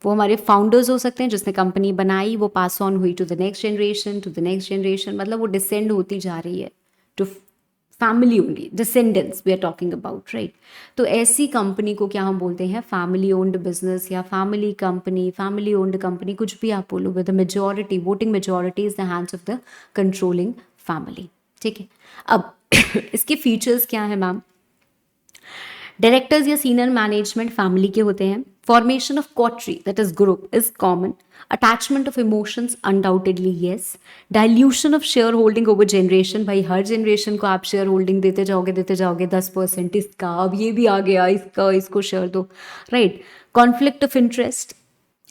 Speaker 1: वो हमारे फाउंडर्स हो सकते हैं जिसने कंपनी बनाई, वो पास ऑन हुई to the next generation, to the next generation, मतलब वो डिसेंड होती जा रही है to family only, descendants we are talking about, right. तो ऐसी कंपनी को क्या हम बोलते हैं, फैमिली ओन्ड बिजनेस या family company, family owned company, कुछ भी आप बोलो, with the majority, voting majority is the hands of the controlling family. ठीक है, अब इसके फीचर्स क्या है मैम, डायरेक्टर्स या सीनियर मैनेजमेंट फैमिली के होते हैं, formation of coterie that is group is common, attachment of emotions undoubtedly yes, dilution of share holding over generation, भाई हर जनरेशन को आप शेयर होल्डिंग देते जाओगे 10% इसका, अब ये भी आ गया इसका, इसको शेयर दो, राइट। कॉन्फ्लिक्ट ऑफ इंटरेस्ट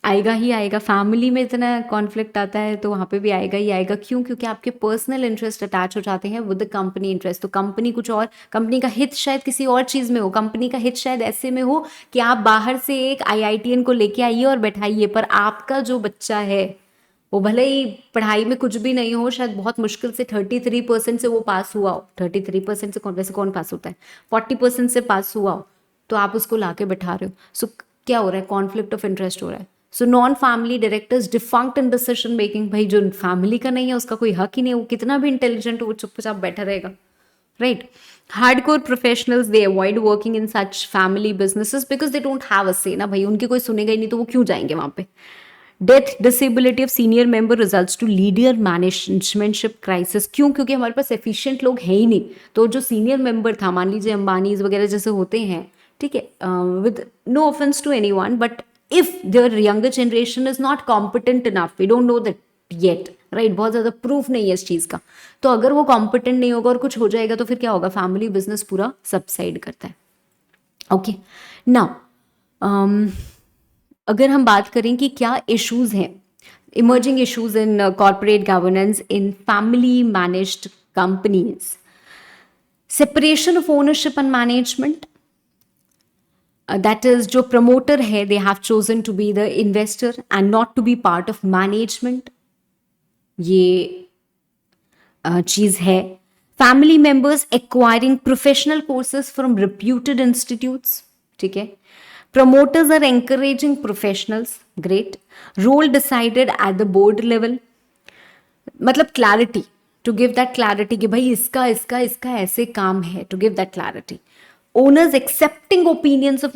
Speaker 1: आएगा ही आएगा, फैमिली में इतना कॉन्फ्लिक्ट आता है तो वहाँ पे भी आएगा ही आएगा। क्यों? क्योंकि आपके पर्सनल इंटरेस्ट अटैच हो जाते हैं विद द कंपनी इंटरेस्ट। तो कंपनी कुछ और, कंपनी का हित शायद किसी और चीज़ में हो, कंपनी का हित शायद ऐसे में हो कि आप बाहर से एक IITian को लेके आइए और बैठाइए, पर आपका जो बच्चा है वो भले ही पढ़ाई में कुछ भी नहीं हो, शायद बहुत मुश्किल से 33% से वो पास हुआ हो, 33% से वैसे कौन पास होता है, 40% से पास हुआ हो, तो आप उसको ला के बैठा रहे हो। सो क्या हो रहा है, कॉन्फ्लिक्ट ऑफ इंटरेस्ट हो रहा है। So non family directors defunct in decision making, भाई जो फैमिली का नहीं है उसका कोई हक ही नहीं है, वो कितना भी इंटेलिजेंट हो वो चुपचाप बैठा रहेगा, right. Hardcore professionals they avoid working in such family businesses because they don't have a से ना, भाई उनकी कोई सुनेगा ही नहीं तो वो क्यों जाएंगे वहां पे। Death disability of senior member results to leader managementship crisis, क्यों? क्योंकि हमारे पास एफिशिएंट लोग हैं ही नहीं, तो जो सीनियर मेंबर था, मान लीजिए अंबानीज वगैरह जैसे होते हैं, ठीक है, with no offense to anyone, but if their younger generation is not competent enough, we don't know that yet, right, बहुत ज़्यादा प्रूफ नहीं है इस चीज़ का, तो अगर वो कॉम्पिटेंट नहीं होगा और कुछ हो जाएगा तो फिर क्या होगा, फैमिली बिजनेस पूरा सबसाइड करता है। ओके, नाउ अगर हम बात करें कि क्या इश्यूज हैं, emerging issues in corporate governance in family managed companies, separation of ownership and management, that is जो प्रमोटर है they have chosen to be the investor and not to be part of management, ये चीज है। Family members acquiring professional courses from reputed institutes, ठीक है। Promoters are encouraging professionals, great. Role decided at the board level, मतलब clarity, to give that clarity कि भाई इसका इसका इसका ऐसे काम है, to give that clarity. Owners accepting opinions of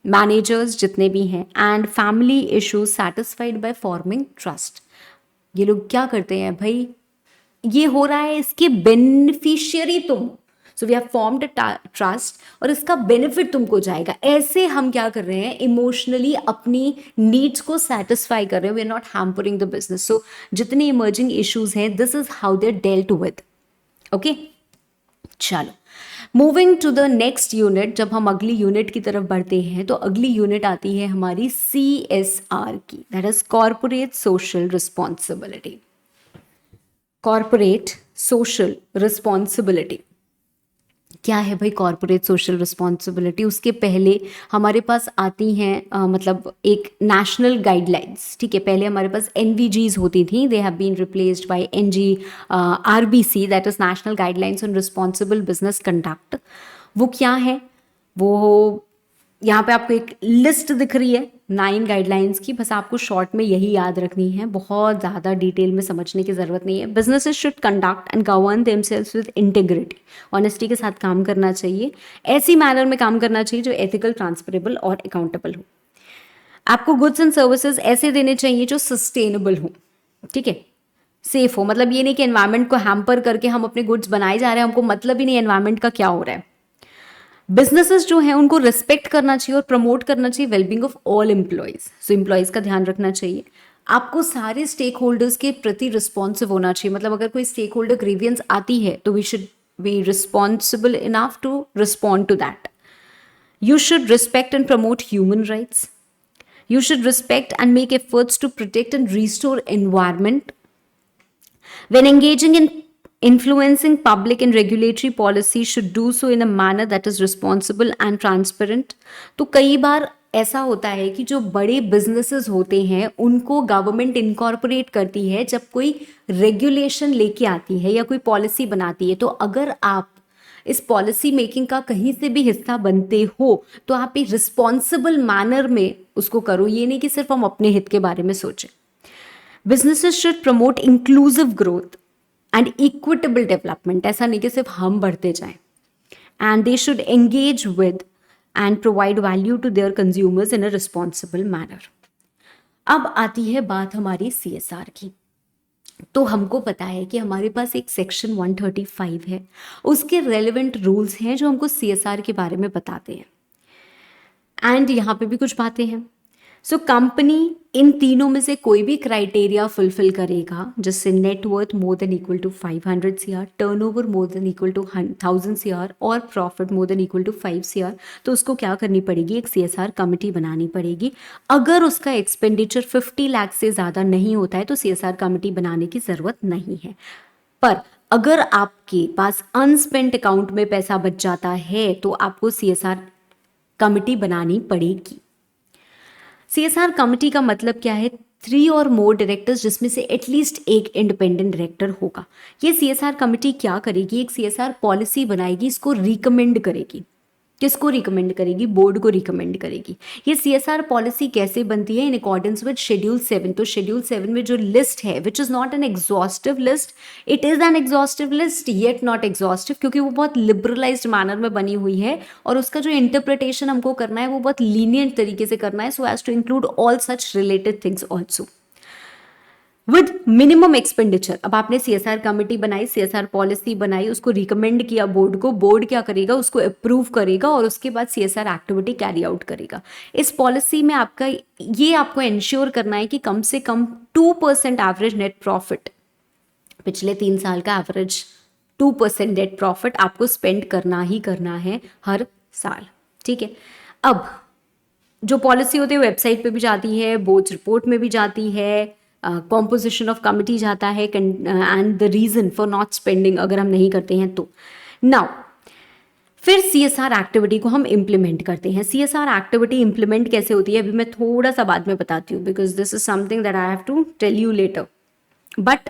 Speaker 1: managers जितने भी हैं, and family issues satisfied by forming trust. ये लोग क्या करते हैं भाई, ये हो रहा है इसके बेनिफिशियरी तुम, so we have formed a trust और इसका बेनिफिट तुमको जाएगा, ऐसे हम क्या कर रहे हैं, इमोशनली अपनी नीड्स को सेटिस्फाई कर रहे हैं, we are not hampering the business. So जितने इमर्जिंग इश्यूज हैं, this is how they dealt with. Okay, चलो moving to the next unit, जब हम अगली यूनिट की तरफ बढ़ते हैं तो अगली यूनिट आती है हमारी CSR की, that is corporate social responsibility. Corporate social responsibility क्या है भाई, कॉर्पोरेट सोशल रिस्पॉन्सिबिलिटी, उसके पहले हमारे पास आती हैं मतलब एक नेशनल गाइडलाइंस, ठीक है। पहले हमारे पास NVGs होती थी, they have been replaced by RBC, that is national guidelines on responsible business conduct. वो क्या है, वो यहाँ पे आपको एक लिस्ट दिख रही है 9 गाइडलाइंस की, बस आपको शॉर्ट में यही याद रखनी है, बहुत ज़्यादा डिटेल में समझने की ज़रूरत नहीं है। Businesses should conduct and govern themselves with integrity, honesty के साथ काम करना चाहिए, ऐसी मैनर में काम करना चाहिए जो एथिकल, ट्रांसफरेबल और अकाउंटेबल हो। आपको गुड्स एंड सर्विसेज ऐसे देने चाहिए जो सस्टेनेबल हो, ठीक है। सेफ हो, मतलब ये नहीं कि एनवायरनमेंट को हैम्पर करके हम अपने गुड्स बनाए जा रहे हैं, हमको मतलब ही नहीं एनवायरनमेंट का क्या हो रहा है। बिजनेसेस जो हैं उनको रिस्पेक्ट करना चाहिए और प्रमोट करना चाहिए wellbeing of all employees. So employees का ध्यान रखना चाहिए। आपको सारे स्टेक होल्डर्स के प्रति रिस्पॉन्सिव होना चाहिए, मतलब अगर कोई स्टेक होल्डर ग्रीवियंस आती है तो we should be responsible enough to respond to that. You should respect and promote human rights. You should respect and make efforts to protect and restore environment. When engaging in influencing public and regulatory policy, should do so in a manner that is responsible and transparent. तो कई बार ऐसा होता है कि जो बड़े businesses होते हैं उनको गवर्नमेंट इनकॉर्पोरेट करती है जब कोई रेगुलेशन लेके आती है या कोई पॉलिसी बनाती है। तो अगर आप इस पॉलिसी मेकिंग का कहीं से भी हिस्सा बनते हो तो आप एक रिस्पॉन्सिबल मैनर में उसको करो, ये नहीं कि सिर्फ हम अपने हित के बारे में सोचें। Businesses should promote inclusive growth and equitable development, ऐसा नहीं कि सिर्फ हम बढ़ते जाएं। And they should engage with and provide value to their consumers in a responsible manner. अब आती है बात हमारी CSR की। तो हमको पता है कि हमारे पास एक सेक्शन 135 है, उसके रेलेवेंट रूल्स हैं जो हमको CSR के बारे में बताते हैं। एंड यहाँ पे भी कुछ बातें हैं। सो कंपनी इन तीनों में से कोई भी क्राइटेरिया फुलफिल करेगा, जिससे net worth more than equal to 500 CR, turnover more than equal to 1000 CR और profit more than equal to 5 CR, तो उसको क्या करनी पड़ेगी, एक CSR कमेटी बनानी पड़ेगी। अगर उसका एक्सपेंडिचर 50 लाख से ज़्यादा नहीं होता है तो CSR कमेटी बनाने की ज़रूरत नहीं है। पर अगर आपके पास अनस्पेंट अकाउंट में पैसा बच जाता है तो आपको CSR कमेटी बनानी पड़ेगी। CSR कमेटी का मतलब क्या है, 3 और मोर डायरेक्टर्स जिसमें से एटलीस्ट एक इंडिपेंडेंट डायरेक्टर होगा। ये CSR कमेटी क्या करेगी, एक CSR पॉलिसी बनाएगी, इसको रिकमेंड करेगी। किसको रिकमेंड करेगी, बोर्ड को रिकमेंड करेगी। ये CSR पॉलिसी कैसे बनती है, इन अकॉर्डेंस विद शेड्यूल 7। तो शेड्यूल 7 में जो लिस्ट है, which is not an exhaustive list, it is an exhaustive list yet not exhaustive, क्योंकि वो बहुत लिबरलाइज्ड मैनर में बनी हुई है और उसका जो इंटरप्रिटेशन हमको करना है वो बहुत लीनियंट तरीके से करना है, so as to include all such related things also with minimum expenditure. अब आपने CSR कमेटी बनाई, CSR पॉलिसी बनाई, उसको रिकमेंड किया बोर्ड को, बोर्ड क्या करेगा, उसको अप्रूव करेगा और उसके बाद CSR एक्टिविटी कैरी आउट करेगा। इस पॉलिसी में आपका ये आपको इंश्योर करना है कि कम से कम 2% एवरेज नेट प्रॉफिट, पिछले 3 साल का एवरेज 2% नेट प्रॉफिट आपको स्पेंड करना ही करना है हर साल। ठीक है, अब जो पॉलिसी होती है वेबसाइट पे भी जाती है, बोर्ड रिपोर्ट में भी जाती है, कॉम्पोजिशन ऑफ कमिटी जाता है and the reason for not spending अगर हम नहीं करते हैं तो। नाउ फिर CSR एक्टिविटी को हम इम्प्लीमेंट करते हैं। CSR एक्टिविटी इम्प्लीमेंट कैसे होती है अभी मैं थोड़ा सा बाद में बताती हूँ, because this is something that I have to tell you later. But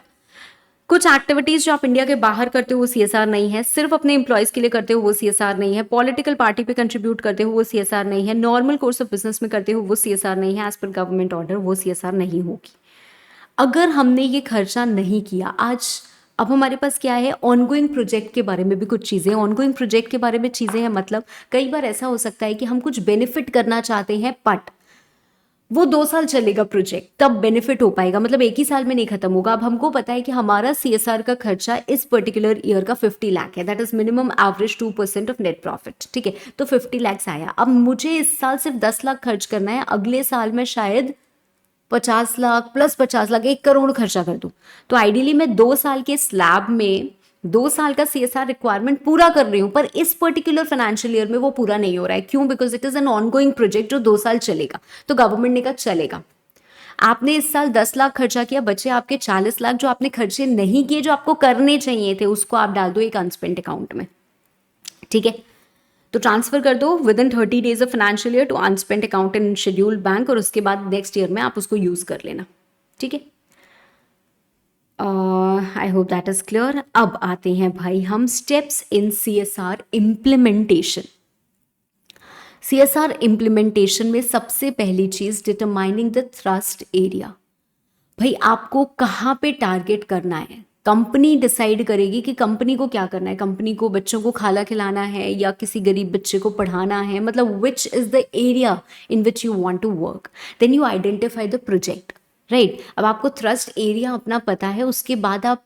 Speaker 1: कुछ एक्टिविटीज जो आप इंडिया के बाहर करते हो वो CSR नहीं है, सिर्फ अपने एम्प्लॉयज के लिए करते हो वो CSR नहीं है, पॉलिटिकल पार्टी पे कंट्रीब्यूट करते हो वो CSR नहीं है, नॉर्मल कोर्स ऑफ बिजनेस में करते हो वो CSR नहीं है, एज पर गवर्नमेंट ऑर्डर वो CSR नहीं होगी। अगर हमने ये खर्चा नहीं किया, आज अब हमारे पास क्या है, ऑनगोइंग प्रोजेक्ट के बारे में भी कुछ चीज़ें, ऑनगोइंग प्रोजेक्ट के बारे में चीज़ें हैं, मतलब कई बार ऐसा हो सकता है कि हम कुछ बेनिफिट करना चाहते हैं बट वो 2 साल चलेगा प्रोजेक्ट, तब बेनिफिट हो पाएगा, मतलब एक ही साल में नहीं खत्म होगा। अब हमको पता है कि हमारा CSR का खर्चा इस पर्टिकुलर ईयर का 50 लाख है, that is minimum average 2% of net profit. ठीक है, तो 50 लाख आया। अब मुझे इस साल सिर्फ 10 लाख खर्च करना है, अगले साल में शायद 50 लाख प्लस 50 लाख 1 करोड़ खर्चा कर दूं, तो आइडियली मैं 2 साल के स्लैब में 2 साल का CSR रिक्वायरमेंट पूरा कर रही हूं, पर इस पर्टिकुलर फाइनेंशियल ईयर में वो पूरा नहीं हो रहा है। क्यों? Because it is an ongoing project जो 2 साल चलेगा। तो गवर्नमेंट ने कहा चलेगा, आपने इस साल 10 लाख खर्चा किया, बचे आपके 40 लाख जो आपने खर्चे नहीं किए, जो आपको करने चाहिए थे, उसको आप डाल दो एक अनस्पेंट अकाउंट में। ठीक है, तो ट्रांसफर कर दो within 30 days of financial year to unspent account in scheduled bank, और उसके बाद नेक्स्ट ईयर में आप उसको यूज कर लेना। ठीक है, I hope that is clear. अब आते हैं भाई हम steps in CSR implementation. CSR implementation में सबसे पहली चीज डिटरमाइनिंग द थ्रस्ट एरिया। भाई आपको कहाँ पे टारगेट करना है, कंपनी डिसाइड करेगी कि कंपनी को क्या करना है। कंपनी को बच्चों को खाना खिलाना है या किसी गरीब बच्चे को पढ़ाना है, मतलब which is the area in which you want to work. Then you identify the project. Right. अब आपको थ्रस्ट एरिया अपना पता है, उसके बाद आप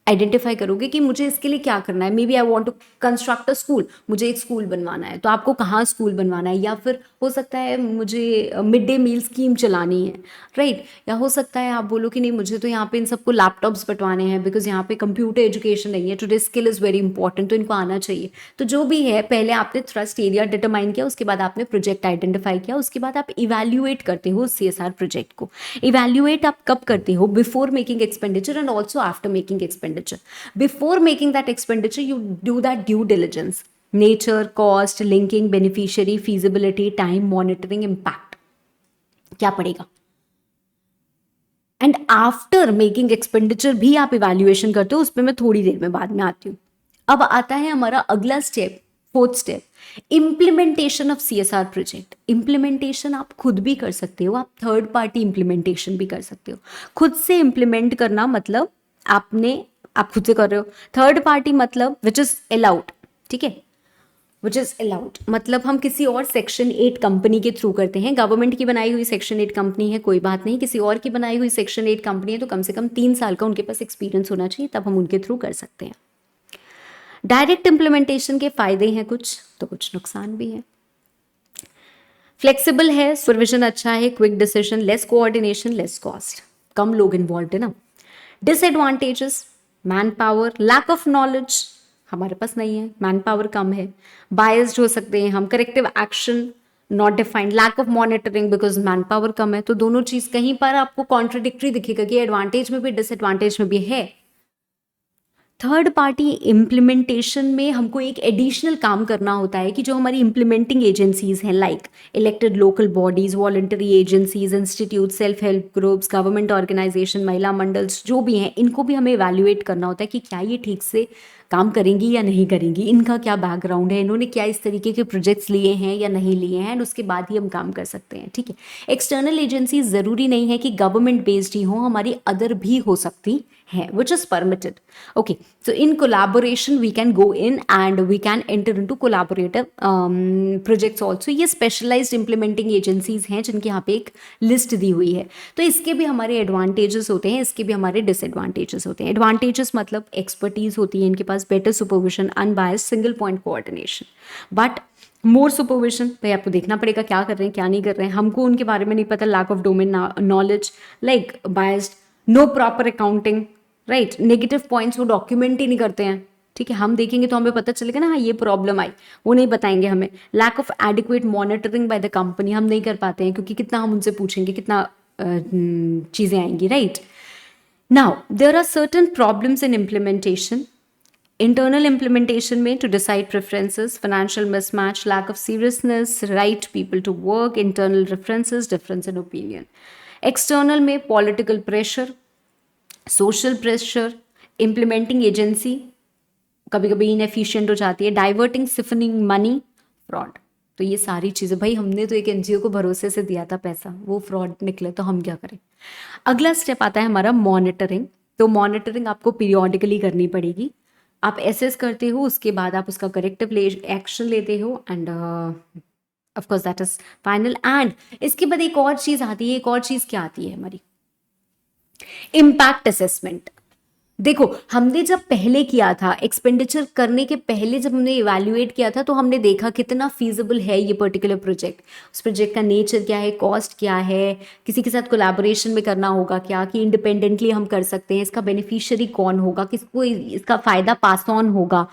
Speaker 1: आइडेंटिफाई करोगे कि मुझे इसके लिए क्या करना है। Maybe I want to construct a school, मुझे एक स्कूल बनवाना है, तो आपको कहाँ स्कूल बनवाना है, या फिर हो सकता है मुझे मिड डे मील स्कीम चलानी है, राइट। या हो सकता है आप बोलो कि नहीं मुझे तो यहाँ पे इन सबको लैपटॉप्स बंटवाने हैं बिकॉज यहाँ पे कंप्यूटर एजुकेशन नहीं है, today skill is very important, तो इनको आना चाहिए। तो जो भी है, पहले आपने थ्रस्ट एरिया डिटरमाइन किया, उसके बाद आपने प्रोजेक्ट आइडेंटिफाई किया, उसके बाद आप इवैल्यूएट करते हो CSR प्रोजेक्ट को। इवैल्यूएट आप कब करते हो? Before making expenditure and also after making expenditure. Before making that expenditure, you do that due diligence: nature, cost, linking, beneficiary, feasibility, time, monitoring, impact, क्या पड़ेगा। एंड आफ्टर मेकिंग एक्सपेंडिचर भी आप evaluation करते हो, उस पर मैं थोड़ी देर में बाद में आती हूँ। अब आता है हमारा अगला step, fourth step, implementation of CSR project. Implementation आप खुद भी कर सकते हो, आप थर्ड पार्टी इम्प्लीमेंटेशन भी कर सकते हो। खुद से इम्प्लीमेंट करना मतलब आप खुद से कर रहे हो, थर्ड पार्टी मतलब विच इज अलाउड, ठीक है, विच इज अलाउड मतलब हम किसी और सेक्शन 8 कंपनी के थ्रू करते हैं। गवर्नमेंट की बनाई हुई सेक्शन 8 कंपनी है, कोई बात नहीं, किसी और की बनाई हुई सेक्शन 8 कंपनी है तो कम से कम 3 साल का उनके पास एक्सपीरियंस होना चाहिए, तब हम उनके थ्रू कर सकते हैं। डायरेक्ट इम्प्लीमेंटेशन के फायदे हैं कुछ, तो कुछ नुकसान भी है। फ्लेक्सिबल है, सुपरविजन अच्छा है, quick decision, less coordination, less cost, कम लोग इन्वॉल्व है ना। Disadvantages: man power, lack of knowledge, हमारे पास नहीं है, मैन पावर कम है, बायस्ड हो सकते हैं हम, corrective action not defined, lack of monitoring because man power कम है। तो दोनों चीज कहीं पर आपको कॉन्ट्रडिक्टरी दिखेगा कि एडवांटेज में भी डिसएडवांटेज में भी है। थर्ड पार्टी इम्प्लीमेंटेशन में हमको एक एडिशनल काम करना होता है कि जो हमारी इम्प्लीमेंटिंग एजेंसीज हैं, like elected local bodies, voluntary agencies, institute, self help groups, government organisation, महिला मंडल्स, जो भी हैं, इनको भी हमें इवैल्यूएट करना होता है कि क्या ये ठीक से काम करेंगी या नहीं करेंगी, इनका क्या बैकग्राउंड है, इन्होंने क्या इस तरीके के प्रोजेक्ट्स लिए हैं या नहीं लिए हैं, एंड उसके बाद ही हम काम कर सकते हैं, ठीक है। एक्सटर्नल एजेंसीज ज़रूरी नहीं है कि गवर्नमेंट बेस्ड ही हो, हमारी अदर भी हो सकती हैं, which is permitted. Okay, so in collaboration we can go in and we can enter into collaborative projects also। ये specialized implementing agencies हैं जिनकी यहाँ पे एक लिस्ट दी हुई है। तो इसके भी हमारे एडवांटेजेस होते हैं, इसके भी हमारे डिसएडवांटेजेस होते हैं। एडवांटेजेस मतलब एक्सपर्टीज होती है इनके पास, better supervision, unbiased, single point coordination. But more supervision, भाई आपको देखना पड़ेगा क्या कर रहे हैं क्या नहीं कर रहे हैं, हमको उनके बारे में नहीं पता, lack of domain knowledge, like biased, no proper accounting, right. Negative points वो डॉक्यूमेंट ही नहीं करते हैं, ठीक है, हम देखेंगे तो हमें पता चलेगा ना, हाँ ये प्रॉब्लम आई, वो नहीं बताएंगे हमें। Lack of adequate monitoring by the company, हम नहीं कर पाते हैं क्योंकि कितना हम उनसे पूछेंगे, कितना चीज़ें आएंगी, right. Now there are certain problems in implementation. Internal implementation में to decide preferences, financial mismatch, lack of seriousness, right people to work, internal references, difference in opinion. External में political pressure, social pressure, implementing agency कभी कभी inefficient हो जाती है, diverting, siphoning money, fraud. तो ये सारी चीज़ें, भाई हमने तो एक एनजीओ को भरोसे से दिया था पैसा, वो फ्रॉड निकले तो हम क्या करें। अगला स्टेप आता है हमारा मॉनिटरिंग। तो मॉनिटरिंग आपको पीरियोडिकली करनी पड़ेगी। आप एसेस करते हो, उसके बाद आप उसका करेक्टिव एक्शन लेते हो, end of course that is final. And इसके बाद एक और चीज़ आती है, एक और चीज़ क्या आती है हमारी, इम्पैक्ट असेसमेंट। देखो हमने जब पहले किया था, एक्सपेंडिचर करने के पहले जब हमने इवैल्यूएट किया था, तो हमने देखा कितना फीजिबल है ये पर्टिकुलर प्रोजेक्ट, उस प्रोजेक्ट का नेचर क्या है, कॉस्ट क्या है, किसी के साथ कोलैबोरेशन में करना होगा क्या, कि इंडिपेंडेंटली हम कर सकते हैं, इसका बेनिफिशियरी कौन होगा, किसको इसका फ़ायदा पास ऑन होगा,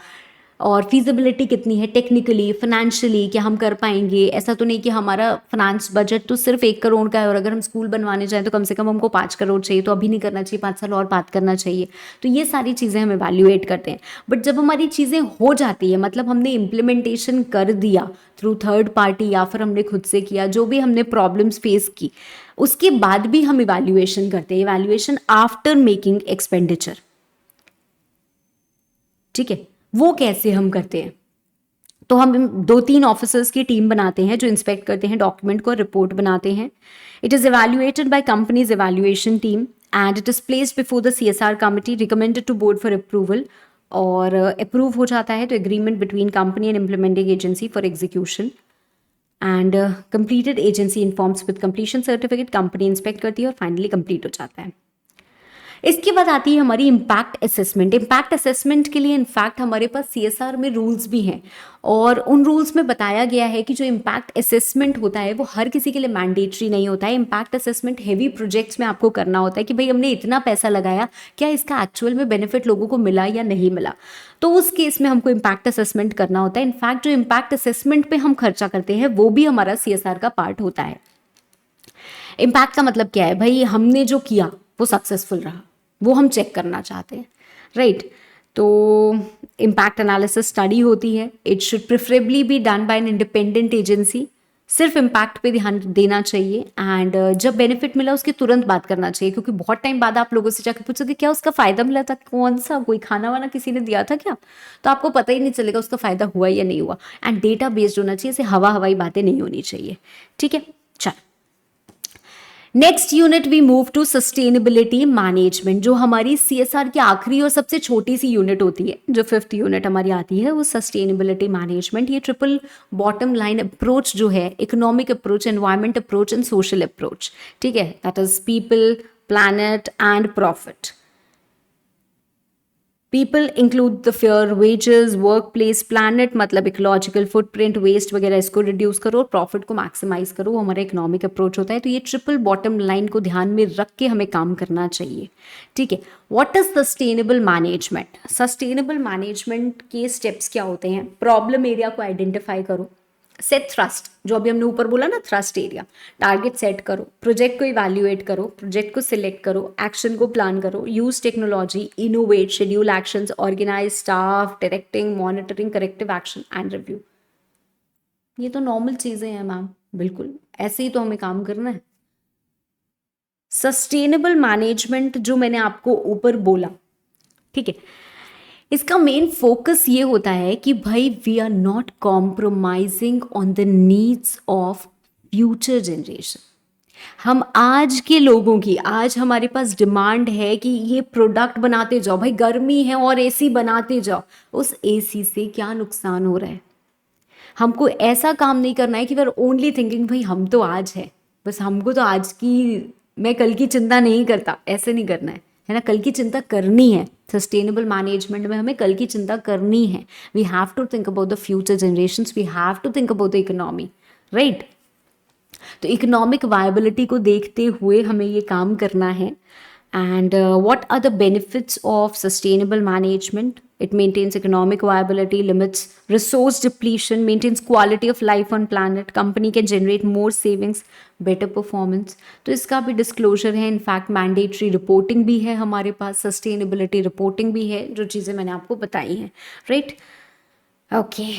Speaker 1: और फीजिबिलिटी कितनी है टेक्निकली, फाइनेंशियली, क्या हम कर पाएंगे। ऐसा तो नहीं कि हमारा फाइनेंस बजट तो सिर्फ 1 करोड़ का है और अगर हम स्कूल बनवाने जाएं तो कम से कम हमको 5 करोड़ चाहिए, तो अभी नहीं करना चाहिए, 5 साल और बात करना चाहिए। तो ये सारी चीज़ें हम इवैल्यूएट करते हैं। बट जब हमारी चीज़ें हो जाती है, मतलब हमने इम्प्लीमेंटेशन कर दिया थ्रू थर्ड पार्टी या फिर हमने खुद से किया, जो भी हमने प्रॉब्लम्स फेस की, उसके बाद भी हम इवैल्यूएशन करते हैं, इवैल्यूएशन आफ्टर मेकिंग एक्सपेंडिचर, ठीक है। वो कैसे हम करते हैं, तो हम 2-3 ऑफिसर्स की टीम बनाते हैं जो इंस्पेक्ट करते हैं डॉक्यूमेंट को, रिपोर्ट बनाते हैं। It is evaluated by companies evaluation team and it is placed before the CSR committee, recommended to board for approval, और अप्रूव हो जाता है तो agreement between company and implementing agency for execution. And completed agency informs with completion certificate, company inspect करती है और finally complete हो जाता है। इसके बाद आती है हमारी इम्पैक्ट असेसमेंट। इम्पैक्ट असेसमेंट के लिए इनफैक्ट हमारे पास सीएसआर में रूल्स भी हैं और उन रूल्स में बताया गया है कि जो इम्पैक्ट असेसमेंट होता है वो हर किसी के लिए मैंडेटरी नहीं होता है। इम्पैक्ट असेसमेंट हेवी प्रोजेक्ट्स में आपको करना होता है कि भाई हमने इतना पैसा लगाया, क्या इसका एक्चुअल में बेनिफिट लोगों को मिला या नहीं मिला, तो उस केस में हमको इम्पैक्ट असेसमेंट करना होता है। इनफैक्ट जो इम्पैक्ट असेसमेंट पे हम खर्चा करते हैं वो भी हमारा सीएसआर का पार्ट होता है। इम्पैक्ट का मतलब क्या है, भाई हमने जो किया वो सक्सेसफुल रहा, वो हम चेक करना चाहते हैं, राइट। तो इम्पैक्ट एनालिसिस स्टडी होती है। It should preferably be done by an independent agency. सिर्फ इम्पैक्ट पे ध्यान देना चाहिए एंड जब बेनिफिट मिला उसकी तुरंत बात करना चाहिए, क्योंकि बहुत टाइम बाद आप लोगों से जाकर पूछोगे क्या उसका फायदा मिला था, कौन सा कोई खाना वाना किसी ने दिया था क्या, तो आपको पता ही नहीं चलेगा उसका फायदा हुआ या नहीं हुआ। एंड डेटा बेस्ड होना चाहिए, ऐसे हवा हवाई बातें नहीं होनी चाहिए, ठीक है। चल next unit we move to sustainability management, जो हमारी सीएसआर की आखिरी और सबसे छोटी सी यूनिट होती है, जो 5th यूनिट हमारी आती है वो सस्टेनेबिलिटी मैनेजमेंट। ये ट्रिपल बॉटम लाइन अप्रोच जो है, economic approach, environment approach and social approach, ठीक है, that is people, planet and profit. People include the fair wages, work place, planet मतलब इकोलॉजिकल फुटप्रिंट, वेस्ट वगैरह इसको रिड्यूस करो और प्रॉफिट को मैक्सिमाइज करो, वो हमारा इकोनॉमिक अप्रोच होता है। तो ये ट्रिपल बॉटम लाइन को ध्यान में रख के हमें काम करना चाहिए, ठीक है। What is sustainable management? Sustainable management के स्टेप्स क्या होते हैं? प्रॉब्लम एरिया को आइडेंटिफाई करो, सेट थ्रस्ट, जो अभी हमने ऊपर बोला ना थ्रस्ट एरिया, टारगेट सेट करो, प्रोजेक्ट को इवैल्यूएट करो, प्रोजेक्ट को सिलेक्ट करो, एक्शन को प्लान करो, use technology, innovate, schedule actions, organise staff, directing, monitoring, corrective action and review. ये तो नॉर्मल चीजें हैं मैम, बिल्कुल ऐसे ही तो हमें काम करना है। सस्टेनेबल मैनेजमेंट जो मैंने आपको ऊपर बोला, ठीक है, इसका मेन फोकस ये होता है कि भाई we are not compromising on the needs of future generation. हम आज के लोगों की, आज हमारे पास डिमांड है कि ये प्रोडक्ट बनाते जाओ, भाई गर्मी है और एसी बनाते जाओ, उस एसी से क्या नुकसान हो रहा है? हमको ऐसा काम नहीं करना है कि वी आर ओनली थिंकिंग भाई हम तो आज है, बस हमको तो आज की, मैं कल की चिंता नहीं करता, ऐसे नहीं करना है ना, कल की चिंता करनी है। सस्टेनेबल मैनेजमेंट में हमें कल की चिंता करनी है। We have to think about the future generations, we have to think about the economy, right. तो इकोनॉमिक वायबिलिटी को देखते हुए हमें ये काम करना है। And what are the benefits of sustainable management? It maintains economic viability, limits resource depletion, maintains quality of life on planet. Company can generate more savings, better performance. तो इसका भी डिस्क्लोजर है, इनफैक्ट मैंडेटरी रिपोर्टिंग भी है हमारे पास, sustainability reporting भी है, जो चीज़ें मैंने आपको बताई हैं, राइट। ओके